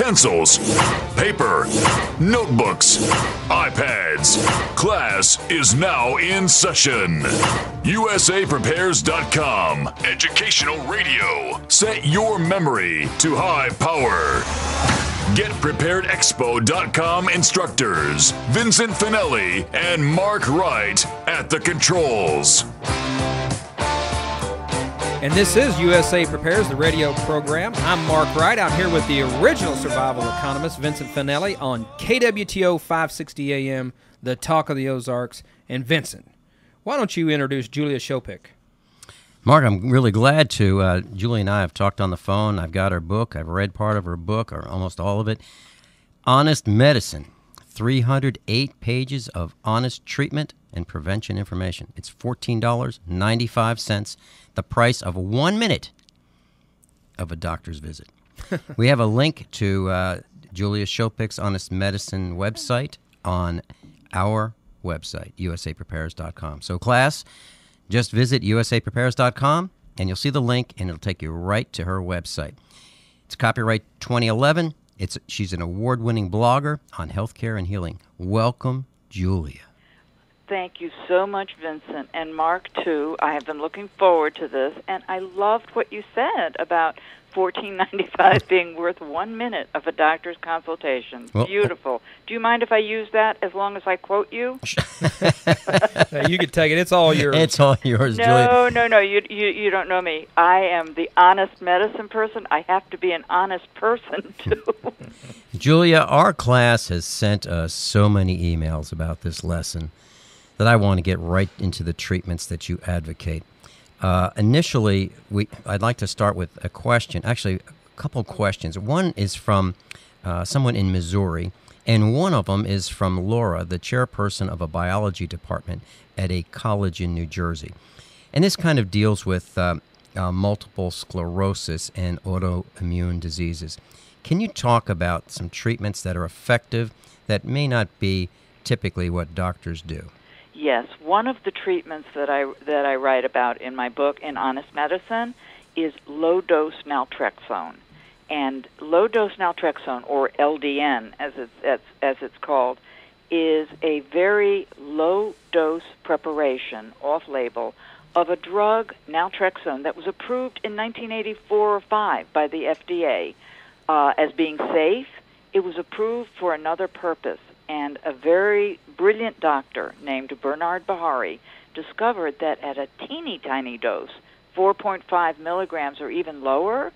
pencils, paper, notebooks, iPads. Class is now in session. USAPrepares.com. Educational radio. Set your memory to high power. GetPreparedExpo.com instructors Vincent Finelli and Mark Wright at the controls. And this is USA Prepares, the radio program. I'm Mark Wright, out here with the original survival economist, Vincent Finelli, on KWTO 560 AM, the Talk of the Ozarks. And Vincent, why don't you introduce Julia Schopick? Mark, I'm really glad to. Julie and I have talked on the phone. I've got her book. I've read part of her book, or almost all of it. Honest Medicine, 308 pages of honest treatment and prevention information. It's $14.95, the price of 1 minute of a doctor's visit. We have a link to Julia Schopick's Honest Medicine website on our website, usaprepares.com. So, class, just visit usaprepares.com, and you'll see the link, and it'll take you right to her website. It's copyright 2011. She's an award-winning blogger on healthcare and healing. Welcome, Julia. Thank you so much, Vincent, and Mark, too. I have been looking forward to this, and I loved what you said about $14.95 being worth 1 minute of a doctor's consultation. Well, beautiful. Do you mind if I use that as long as I quote you? You can take it. It's all yours. It's all yours, No, Julia. no. You don't know me. I am the honest medicine person. I have to be an honest person, too. Julia, our class has sent us so many emails about this lesson that I want to get right into the treatments that you advocate. Initially, I'd like to start with a question, actually a couple questions. One is from someone in Missouri, and one of them is from Laura, the chairperson of a biology department at a college in New Jersey. And this kind of deals with multiple sclerosis and autoimmune diseases. Can you talk about some treatments that are effective that may not be typically what doctors do? Yes, one of the treatments that I write about in my book, In Honest Medicine, is low-dose naltrexone. And low-dose naltrexone, or LDN as it's called, is a very low-dose preparation, off-label, of a drug, naltrexone, that was approved in 1984 or 5 by the FDA as being safe. It was approved for another purpose. And a very brilliant doctor named Bernard Bahari discovered that at a teeny tiny dose, 4.5 milligrams or even lower,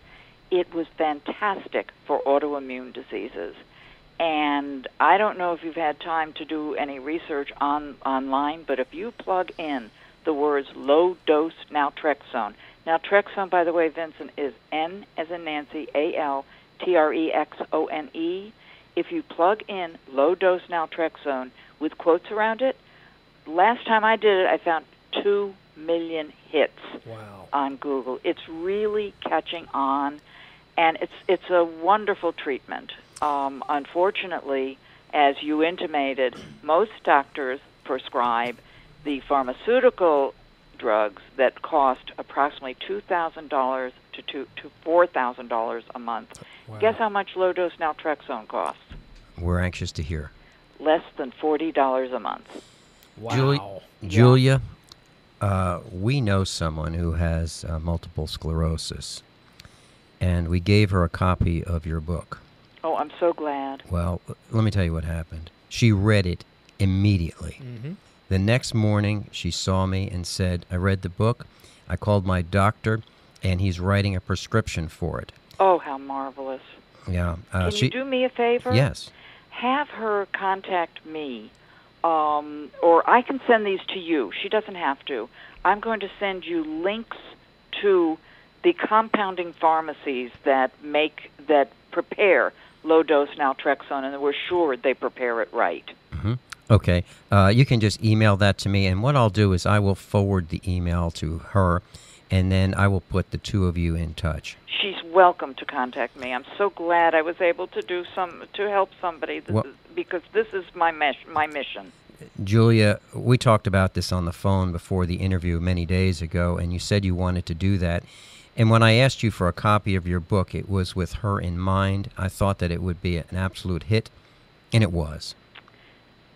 it was fantastic for autoimmune diseases. And I don't know if you've had time to do any research online, but if you plug in the words low-dose naltrexone. Naltrexone, by the way, Vincent, is N as in Nancy, A-L-T-R-E-X-O-N-E. If you plug in low-dose naltrexone with quotes around it, last time I did it, I found 2 million hits on Google. It's really catching on, and it's a wonderful treatment. Unfortunately, as you intimated, most doctors prescribe the pharmaceutical drugs that cost approximately $2,000 to $4,000 a month. Wow. Guess how much low-dose naltrexone costs? We're anxious to hear. Less than $40 a month. Wow. Julia, we know someone who has multiple sclerosis, and we gave her a copy of your book. Oh, I'm so glad. Well, let me tell you what happened. She read it immediately. Mm-hmm. The next morning, she saw me and said, I read the book, I called my doctor, and he's writing a prescription for it. Oh, how marvelous. Yeah. Can you do me a favor? Yes. Have her contact me, or I can send these to you. She doesn't have to. I'm going to send you links to the compounding pharmacies that prepare low-dose naltrexone, and we're sure they prepare it right. Mm-hmm. Okay. You can just email that to me, and what I'll do is I will forward the email to her, and then I will put the two of you in touch. She's welcome to contact me. I'm so glad I was able to help somebody because this is my mission. Julia, we talked about this on the phone before the interview many days ago, and you said you wanted to do that. And when I asked you for a copy of your book, it was with her in mind. I thought that it would be an absolute hit, and it was.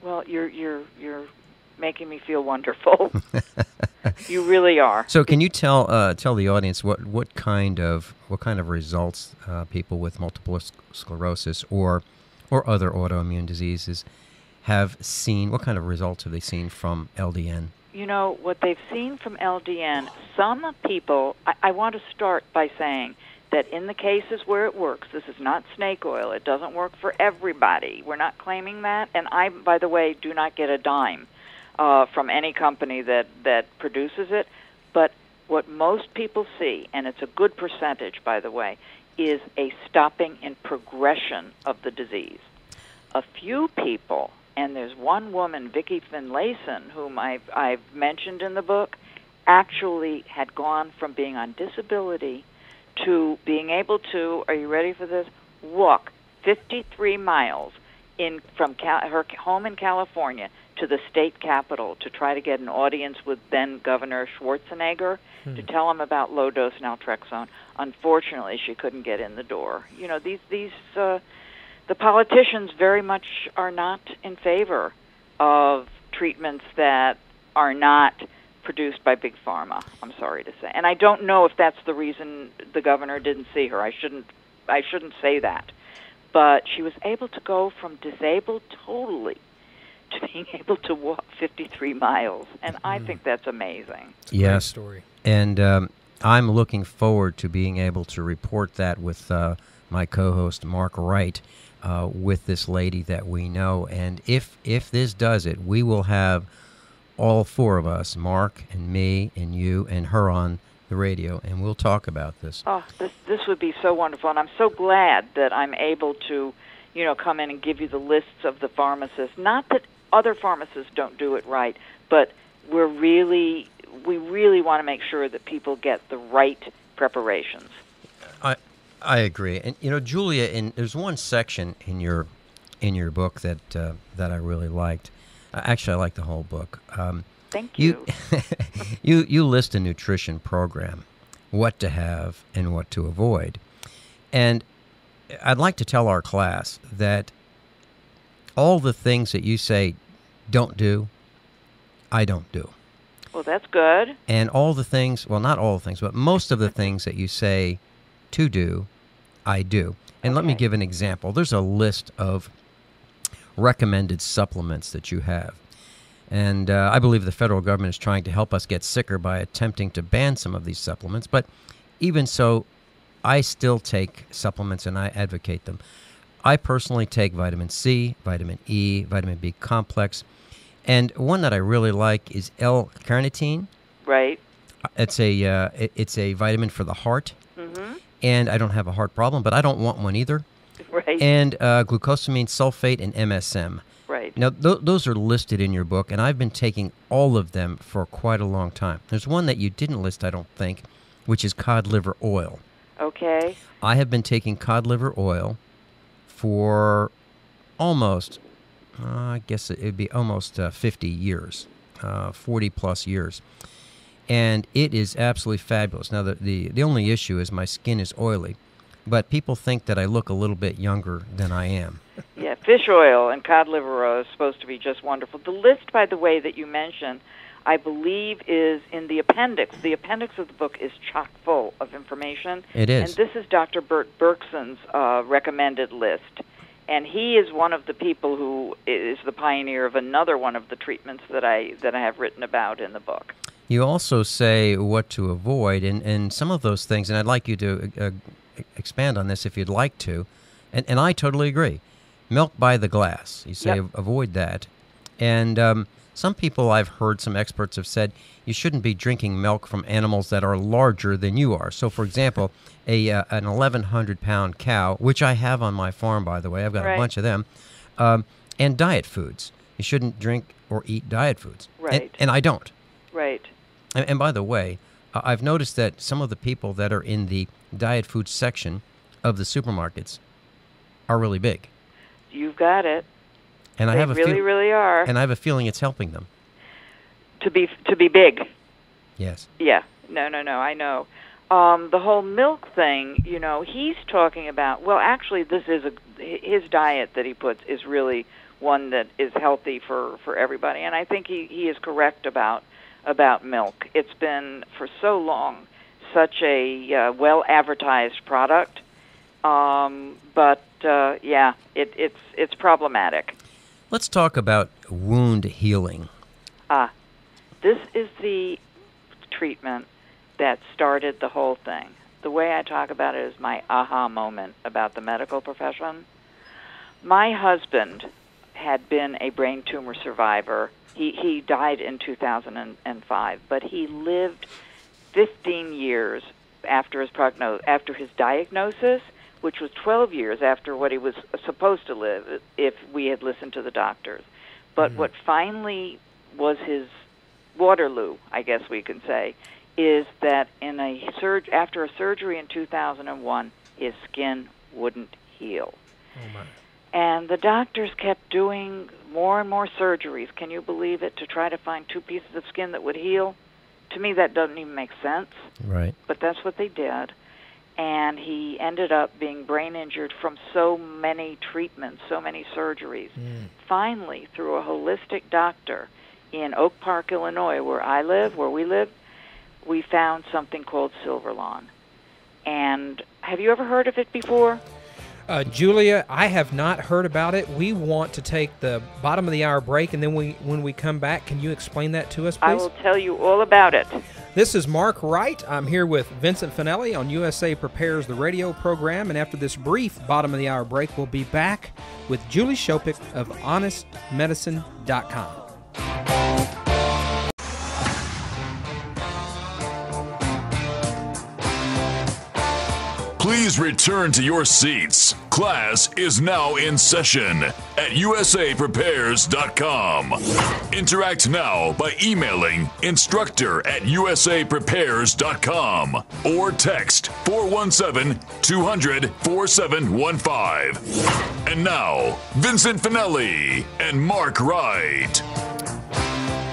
Well, you're making me feel wonderful. You really are. So, can you tell the audience what kind of results people with multiple sclerosis or other autoimmune diseases have seen? What kind of results have they seen from LDN? You know, what they've seen from LDN, some people, I want to start by saying that in the cases where it works, this is not snake oil. It doesn't work for everybody. We're not claiming that. And I, by the way, do not get a dime from any company that produces it. But what most people see, and it's a good percentage, by the way, is a stopping in progression of the disease. A few people, and there's one woman, Vicki Finlayson, whom I've mentioned in the book, actually had gone from being on disability to being able to, are you ready for this, walk 53 miles from her home in California to the state capitol to try to get an audience with then Governor Schwarzenegger to tell him about low-dose naltrexone. Unfortunately, she couldn't get in the door. You know, the politicians very much are not in favor of treatments that are not produced by Big Pharma, I'm sorry to say. And I don't know if that's the reason the governor didn't see her. I shouldn't say that. But she was able to go from disabled totally to being able to walk 53 miles. And I think that's amazing. It's a great story. And I'm looking forward to being able to report that with my co-host, Mark Wright, with this lady that we know. And if this does it, we will have all four of us, Mark and me and you and her, on the radio, and we'll talk about this. Oh, this would be so wonderful, and I'm so glad that I'm able to, come in and give you the lists of the pharmacists. Not that other pharmacists don't do it right, but we really want to make sure that people get the right preparations. I agree, and Julia, there's one section in your book that I really liked. Actually, I like the whole book. Thank you. You list a nutrition program, what to have and what to avoid. And I'd like to tell our class that all the things that you say don't do, I don't do. Well, that's good. And all the things, well, not all the things, but most of the things that you say to do, I do. And let me give an example. There's a list of recommended supplements that you have. And I believe the federal government is trying to help us get sicker by attempting to ban some of these supplements. But even so, I still take supplements and I advocate them. I personally take vitamin C, vitamin E, vitamin B complex. And one that I really like is L-carnitine. Right. It's a vitamin for the heart. Mm-hmm. And I don't have a heart problem, but I don't want one either. Right. And glucosamine sulfate and MSM. Right. Now, those are listed in your book, and I've been taking all of them for quite a long time. There's one that you didn't list, I don't think, which is cod liver oil. Okay. I have been taking cod liver oil for almost, I guess it would be almost 50 years, 40-plus years. And it is absolutely fabulous. Now, the only issue is my skin is oily. But people think that I look a little bit younger than I am. Yeah, fish oil and cod liver oil is supposed to be just wonderful. The list, by the way, that you mentioned, I believe is in the appendix. The appendix of the book is chock full of information. It is. And this is Dr. Bert Bergson's recommended list. And he is one of the people who is the pioneer of another one of the treatments that I have written about in the book. You also say what to avoid, and some of those things, and I'd like you to expand on this if you'd like to, and I totally agree. Milk by the glass, you say, avoid that. And some people I've heard, some experts have said, you shouldn't be drinking milk from animals that are larger than you are. So, for example, an 1,100-pound cow, which I have on my farm, by the way, I've got a bunch of them, and diet foods. You shouldn't drink or eat diet foods. Right. And I don't. Right. And by the way, I've noticed that some of the people that are in the diet food section of the supermarkets are really big. You've got it. And they really are. And I have a feeling it's helping them. To be big. Yes. Yeah. No, I know. The whole milk thing, he's talking about, well, actually, his diet that he puts is really one that is healthy for everybody. And I think he is correct about milk. It's been, for so long, such a well-advertised product. It's problematic. Let's talk about wound healing. This is the treatment that started the whole thing. The way I talk about it is my aha moment about the medical profession. My husband had been a brain tumor survivor. He died in 2005, but he lived 15 years after his diagnosis, which was 12 years after what he was supposed to live if we had listened to the doctors. But what finally was his Waterloo, I guess we can say, is that after a surgery in 2001, his skin wouldn't heal. Oh my. And the doctors kept doing more and more surgeries, can you believe it, to try to find 2 pieces of skin that would heal. To me, that doesn't even make sense. Right. But that's what they did. And he ended up being brain injured from so many treatments, so many surgeries. Finally, through a holistic doctor in Oak Park, Illinois, where we live, we found something called Silverlawn. And have you ever heard of it before? Julia, I have not heard about it. We want to take the bottom of the hour break, and then when we come back, can you explain that to us, please? I will tell you all about it. This is Mark Wright. I'm here with Vincent Finelli on USA Prepares, the radio program, and after this brief bottom of the hour break, we'll be back with Julia Schopick of HonestMedicine.com. Please return to your seats. Class is now in session at usaprepares.com. Interact now by emailing instructor@usaprepares.com or text 417-200-4715. And now, Vincent Finelli and Mark Wright.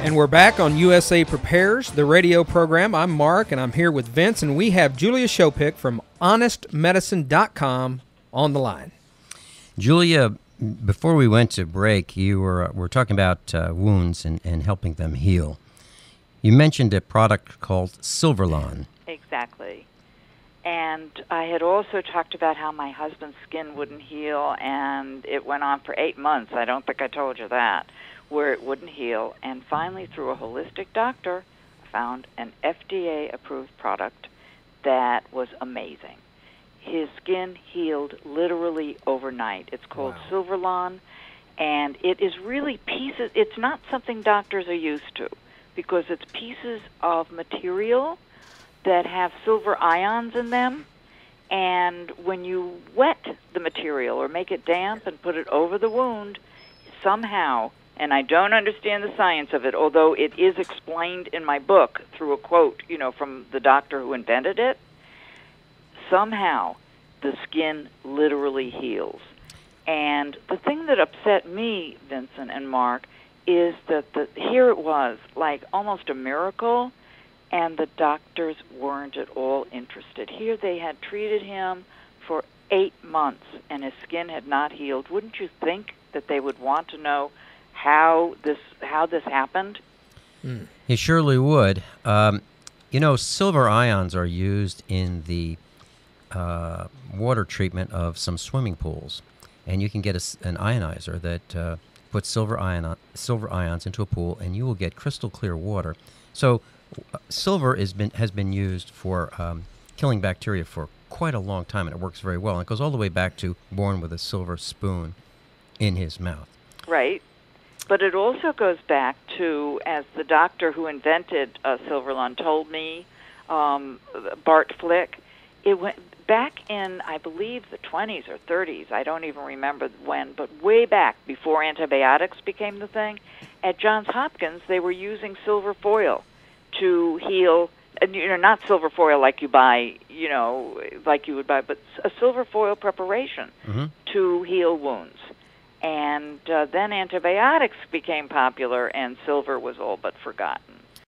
And we're back on USA Prepares, the radio program. I'm Mark, and I'm here with Vince, and we have Julia Schopick from HonestMedicine.com on the line. Julia, before we went to break, you were talking about wounds and helping them heal. You mentioned a product called Silverlawn. Exactly. And I had also talked about how my husband's skin wouldn't heal, and it went on for 8 months. I don't think I told you that, where it wouldn't heal. And finally, through a holistic doctor, I found an FDA-approved product that was amazing. His skin healed literally overnight. It's called Silverlawn, and it is really pieces. It's not something doctors are used to because it's pieces of material that have silver ions in them, and when you wet the material or make it damp and put it over the wound, somehow, and I don't understand the science of it, although it is explained in my book through a quote, from the doctor who invented it, somehow the skin literally heals. And the thing that upset me, Vincent and Mark, is that here it was, like almost a miracle, and the doctors weren't at all interested. Here they had treated him for 8 months, and his skin had not healed. Wouldn't you think that they would want to know how this happened? You surely would. Silver ions are used in the water treatment of some swimming pools, and you can get an ionizer that puts silver ions into a pool, and you will get crystal clear water. So silver has been used for killing bacteria for quite a long time, and it works very well. And it goes all the way back to born with a silver spoon in his mouth. Right. But it also goes back to, as the doctor who invented Silverlawn told me, Bart Flick, it went back in, I believe, the 20s or 30s. I don't even remember when, but way back before antibiotics became the thing. At Johns Hopkins, they were using silver foil to heal, not silver foil like you buy, like you would buy, but a silver foil preparation to heal wounds. And then antibiotics became popular, and silver was all but forgotten.